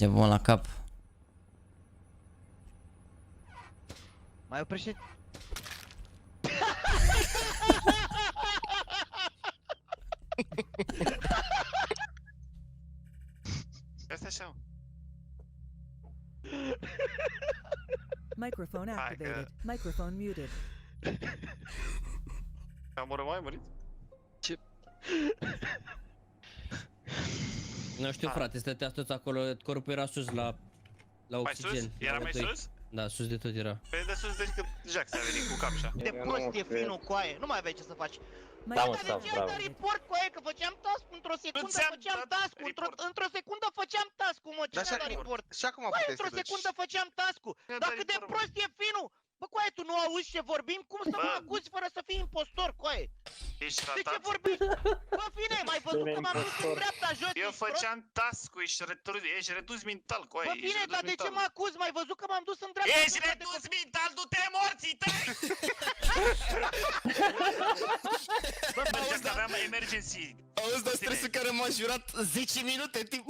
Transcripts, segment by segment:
Ești nebun la cap. Mai oprește. Asta așa. Microphone Hai activated. că- Microphone muted. Am murit? Nu știu, Ah. frate, stăteați toți acolo, corpul era sus la Mai oxigen. sus? Era la mai doi. sus? Da, sus de tot era. Păi de sus deci că Jax a venit cu capșa. De prost e finul coaie, nu mai aveai ce să faci. Da, Dar de ce ai dat report coaie? Că făceam task într-o secundă, ți-am făceam dat task report. într-o secundă făceam task-ul, mă, ce Dar mi-a dat și acum- report? Și acum Coaie, puteai să într-o deci. secundă făceam task-ul. Mi-a dat Dacă de report, prost e finul, bă, coaie, tu nu auzi ce vorbim? Cum să mă Bă. acuzi fără să fii impostor, coaie? Ești De ce ratat? vorbiți? Bă, fine, mai văzut că m-am dus în dreapta jos, Eu ești prost? făceam task-ul, ești redus mental, coaie. Bă, bine, dar de ce mă acuzi? Mai văzut că m-am dus în dreapta Ești jos, redus mental, du-te morții tăi! Bă, Mergeam că aveam emergency. Auzi, dar stresul care m-a jurat 10 minute timp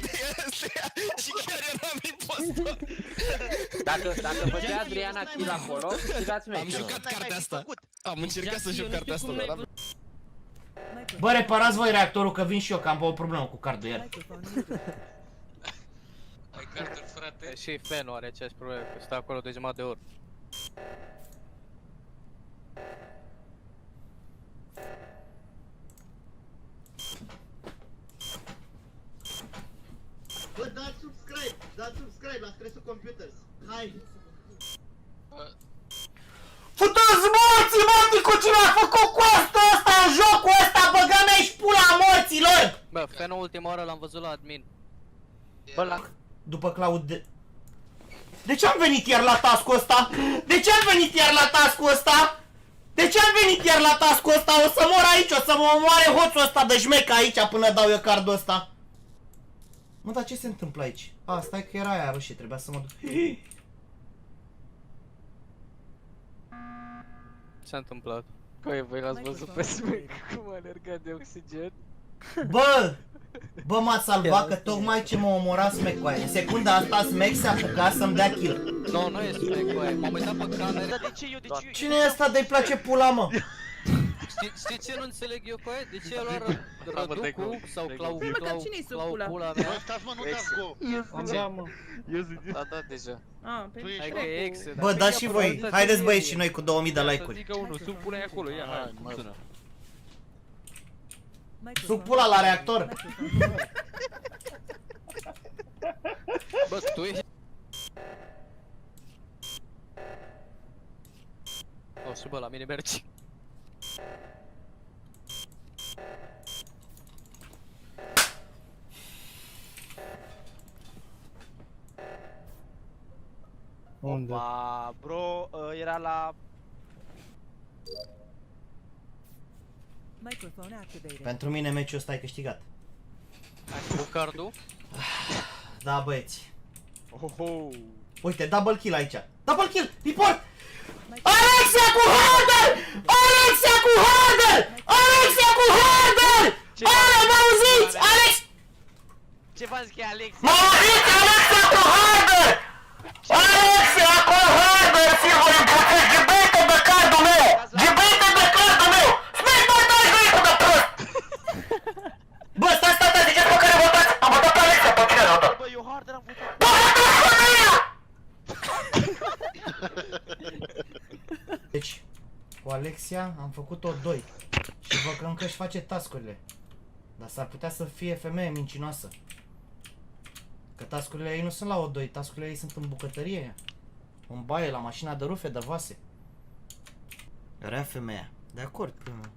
de astea și chiar eram impostor. Dacă făcea Adriana kill acolo, știți Am jucat n-ai cartea mai asta. făcut. Am încercat să Jack, joc eu nu cartea știu asta, cum dar l-ai am... Microphone Bă, reparați voi reactorul că vin și eu, că am o problemă cu cardul iar. Microphone muted. Ai Carter, frate? Și fanul are aceeași problemă, că stă acolo de jumătate de oră. Bă, dați subscribe la Stresul Computers. Hai! Futu-ți morții, mă, cu cine a făcut costul ăsta în jocul ăsta, băga mea și pula morților! Bă, fanul ultima oară l-am văzut la admin. Bă, la... După Claud de... De ce am venit iar la task-ul ăsta? De ce am venit iar la task-ul ăsta? De ce am venit iar la task-ul ăsta? O să mor aici, o să mă omoare hoțul ăsta de șmecă aici până dau eu cardul ăsta. Mă, dar ce se întâmplă aici? A, stai că era aia roșie, trebuia să mă duc. Ce-a întâmplat? Păi, voi l-ați văzut pe Smack cum alerga de oxigen? Bă! Bă, m-a salvat că tocmai ce mă omora Smack cu aia. În secunda asta Smack se apuca să-mi dea kill. Nu, nu e Smack, băi, m-am uitat pe camere. Dar de ce eu? De ce eu? Cine e ăsta de-i place pula, mă? Știi ce nu înțeleg eu, coaie? De ce a luat Răducu sau Clau cine-i sub pula mea? Stați mă, nu dați go! A dat deja. Ah, pe Hai că e exe, Bă, dați și voi. Haideți băieți și noi cu 2000 de like-uri. Zică unul, sub pula acolo, ia, hai, cum sună? Sub pula la reactor. Bă, tu ești... O, și bă, la mine mergi. Unde? Bro, era la... Microphone activated. Pentru mine meciul ăsta e câștigat. Ai făcut cardul? Da, băieți. Oho! Uite, double kill aici. Double kill! Report! Alexia cu Harder! Alexia cu Harder! Alexia cu Harder! Ale, mă auziți? Alex! Ce v-am zis că e Alex? Mă auziți? Alexia cu Harder! Alexia cu Harder! Sigur, îmi gibete de cardul meu! Gibete de cardul meu! Stai, bă, dai băietul de prost! Bă, stai, ziceți pe care votați! Am votat pe Alexia, pe cine am votat? Bă, eu harder am votat. Bă, deci, cu Alexia am făcut-o 2 și văd că încă își face task-urile. Dar s-ar putea să fie femeie mincinoasă. Că task-urile ei nu sunt la O2, task-urile ei sunt în bucătărie. În baie, la mașina de rufe, de vase. Rea femeia. De acord, prima.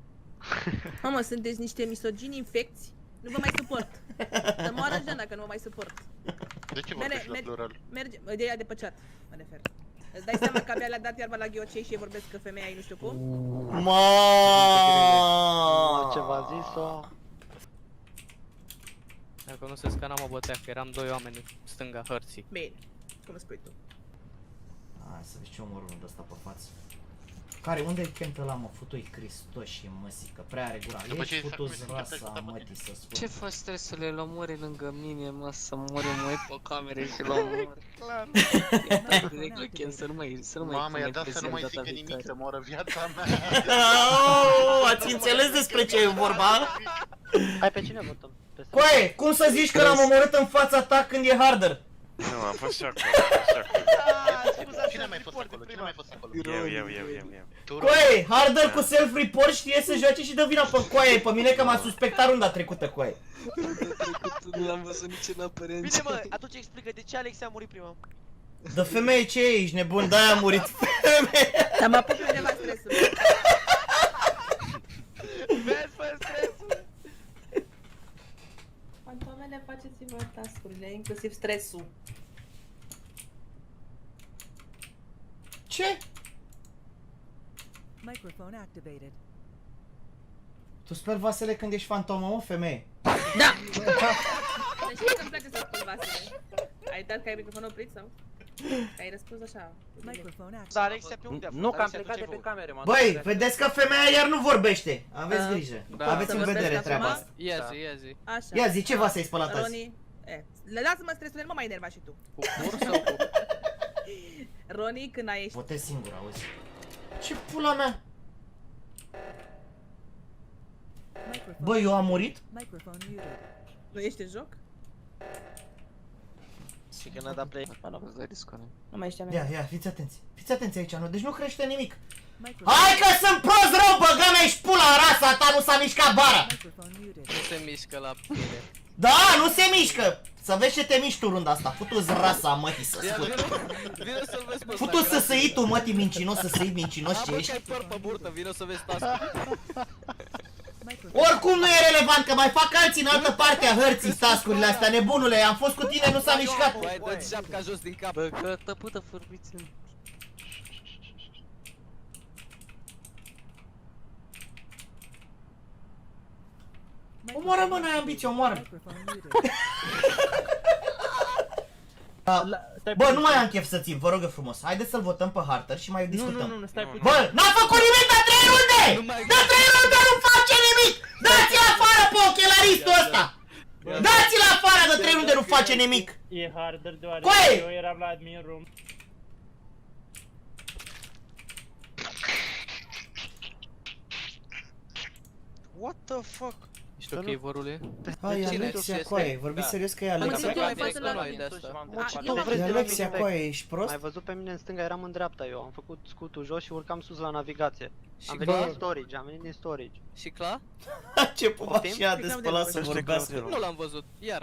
Mamă, sunteți niște misogini infecți? Nu vă mai suport. Să moară Jean dacă nu vă mai suport. De ce vorbești la plural? Merge, de ea de pe chat, mă refer. Îți dai seama că abia le-a dat iarba la ghiocei și vorbesc că femeia e nu știu cum? Ma! Ce v-a zis-o? Dacă nu se scana mă bătea, că eram 2 oameni în stânga hărții. Bine, cum spui tu. Hai să vezi ce omor unul de ăsta pe față. Care? Unde-i Kent ăla, mă? Futu-i Hristos și măsică, prea are gura. După ce Ești i-ai futu făcut rasa, misiune, mătii, să spun. Ce faci stresule, l omori lângă mine, mă, să mori mai pe camere și l omori. Clar. Direct la Ken, să nu mai Mamă, i-a dat să nu mai data zică nimic, viitoare. să moră viața mea. Oh, ați înțeles despre ce e vorba? Hai, pe cine votăm? Pe Coaie, cum să zici că l-am omorât în fața ta când e harder? Nu, am fost și acolo, am fost și acolo. Cine a mai fost acolo? Cine a mai fost acolo? Eu. Tu, Coaie, harder cu self-report știe să joace și dă vina pe coaie, pe mine că m-a suspectat runda trecută, coaie. Nu l-am văzut nici în aparență. Bine, mă, atunci explică de ce Alex a murit prima. De femeie, ce e? Ești nebun? De-aia a murit femeie. Dar mă apuc undeva stresul. Vezi, fă stresul! Fantomele, faceți-vă task-urile, inclusiv stresul. Ce? Microphone activated. Tu speli vasele când ești fantomă, mă, femeie? Da! Deci știi că-mi place să spun vasele. Ai dat că ai microfonul oprit sau? Că ai răspuns așa. Microphone activated. Dar Alex pe unde a fost? Nu, că am Alex, plecat de ce pe camere, m-am Băi, vedeți că femeia iar nu vorbește. Aveți grijă. Da. Aveți Să în vedere vorbesc treaba acum? asta. Ia zi, ia zi. Așa. Ia zi, ce vase ai spălat azi? Roni... Lasă-mă stresul, nu mă mai enerva și tu. Cu cur sau cu... Roni, când ai ieșit... Votez singur, auzi. Ce pula mea? Microphone. Băi, eu am murit? Microphone muted. Nu ești în joc? Și că n-a dat play. Am văzut la Discord. Nu mai știam. Ia, fiți atenți. Fiți atenți aici, nu? Deci nu crește nimic. Microphone. Hai că sunt prost rău, băga mea-și pula în rasa ta, nu s-a mișcat bara. Microphone muted. Nu se mișcă la tine. Da, nu se mișcă. Să vezi ce te miști tu runda asta. Futu-ți rasa, mătii, să Ia, spun. vino să-l vezi pe ăsta. Futu să săi tu, mătii, mincinos, să săi mincinos ce Bă, ești. că ai păr pe burtă, vino să vezi task-ul. Microphone. Oricum nu e relevant, că mai fac alții în altă parte a hărții task-urile astea, nebunule. Am fost cu tine, nu s-a mișcat. Băi, dă-ți șapca jos din cap. Bă, că tăpută fărbiță. Omoară, mă, n-ai ambiție, omoară. Microphone muted. Bă, nu mai am chef să țin, vă rog eu frumos. Haideți să-l votăm pe Harter și mai discutăm. Nu, stai puțin. Bă, n-a făcut nimic de 3 runde! De 3 runde nu face nimic! Dați-l afară pe ochelaristul ăsta! Dați-l afară, de 3 runde nu face nimic! E harder deoarece Coaie! eu eram la admin room. What the fuck? Ești ok, vorule? Hai, Cine Alexia, este? coaie, vorbiți Da. serios că e Am Alexia? înțeles. Am față la noi mine. de asta. Eu E vreți Alexia, să coaie, ești prost? Ai văzut pe mine în stânga, eram în dreapta eu. Am făcut scutul jos și urcam sus la navigație. Și Am venit Cla? din storage, am venit din storage. Și Cla? Ce pupa și ea de spălat să Poftim? vorbească. Nu l-am văzut, iară.